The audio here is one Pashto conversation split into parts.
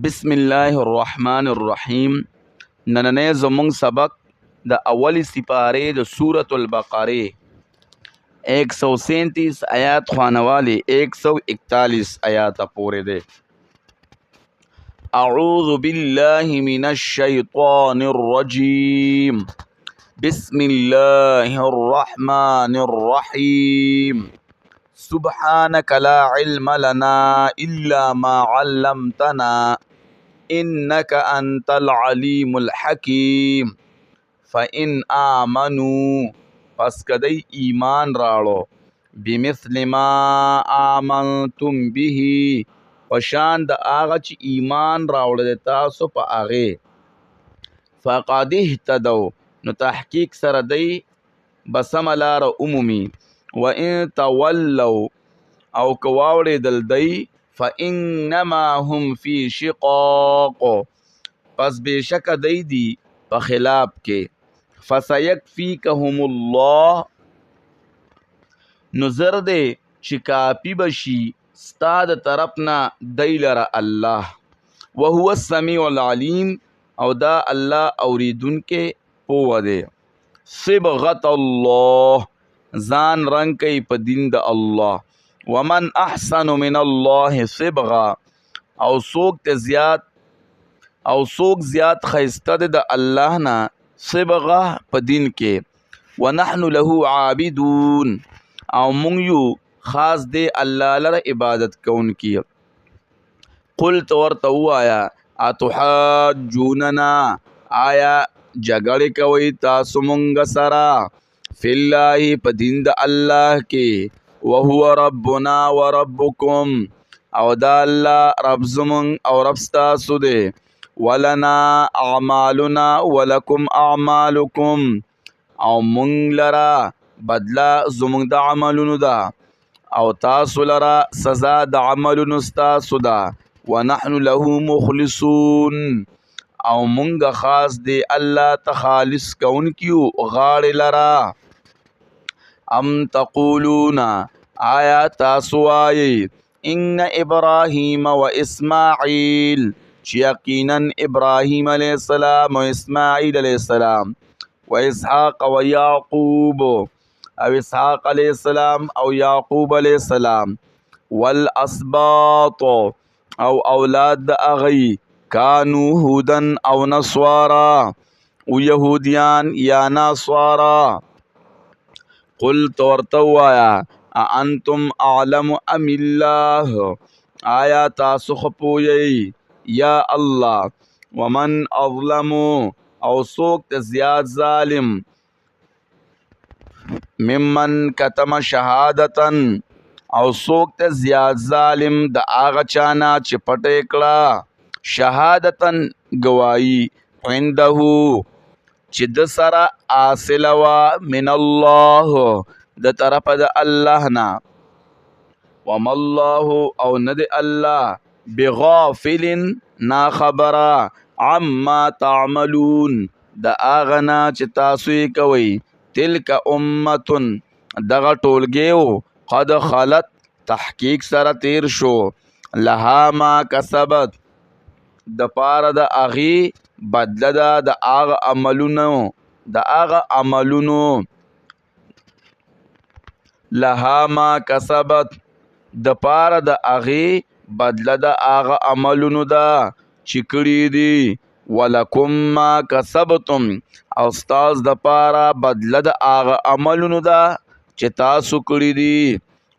بسم الله الرحمن الرحیم. نننې زمونږ سبق د اولی سپارې د سورة البقره 137 آیات خوانوالی 141 آیات پورې دی. اعوذ بالله من الشیطان الرجیم. بسم الله الرحمن الرحیم. سبحانك لا علم لنا إلا ما علمتنا إنك أنت العليم الحكيم. فإن آمنوا پس کدی ایمان راړو بمثل ما آمنتم به پشان د آغا چې ایمان راوړل د تاسو په هغې فقد اهتدوا نو تحقیق سره دی بسم لار عمومي. وإن تولوا او کواوړېدل دی فإنما هم في شقاق پس بېشکه دی په خلاف کې. فسيكفيكهم الله نو زر دی چې کافي بشي ستا د طرف نه دی لره الله. وهو السمیع العلیم او دا الله اوریدونکې پوه دی. صبغة الله ځان رنګ کوي په دین د الله. ومن احسن من الله صبغه او څوک زیات ښایسته دی د الله نه صبغه په دین کې. ونحن له عابدون او مونږ یو خاص دی الله لره عبادت کوونکي. قلت ورته ووایه اتحاجوننا آیا جګړې کوئ تاسو مونږ سره فی الله په دین د الله کې. وهو ربنا وربکم او دا الله رب زمونږ او رب ستاسو دی. ولنا اعمالنا ولکم اعمالکم او مونږ لره بدله زمونږ د عملونو ده او تاسو لره سزا د عملونو ستاسو ده. ونحن له مخلصون او مونږ خاص دی الله ته خالص کوونکي غاړې لره. ام تقولون آیا تاسو وایئ ان ابراهیم و اسماعیل چې یقینا ابراهیم علیه السلام و اسماعیل علیه السلام و اسحاق و یعقوب او اسحاق علیه السلام او یعقوب علیه السلام والاسباط او اولاد د هغوی کانو هودن او نصوارا او یهودیان یا نصوارا. قلت ورته ووایه اانتم اعلم ام الله آیا تاسو ښه پوهیئ یا الله. ومن اظلم او څوک ته زیات ظالم ممن کتم شهادتا او څوک ته زیات ظالم د هغه چانه چې پټه کړه شهادتا ګواهي عنده چې د سره حاصله وه من الله د طرفه د الله نه. وما الله او نه د الله بغافل ناخبره عما تعملون د هغه نه چې تاسو یې کوئ. تلک امتن دغه ټولګی قد خلت تحقیق سره تیر شو لها ما کسبت د پاره د هغې بدله ده د هغه عملونو لها ما کسبت د پاره د هغې بدله د هغه عملونو ده چې کړي دي. ولکم ما کسبتم او ستاسو د پاره بدله د هغه عملونو ده چې تاسو کړي دي.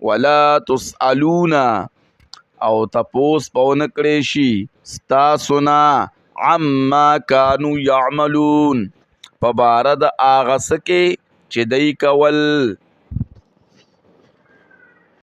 ولا تسألون او تپوس به ونه کړی شي ستاسو نه عما کانو یعملون په باره د هغه څه کې چې دی کول.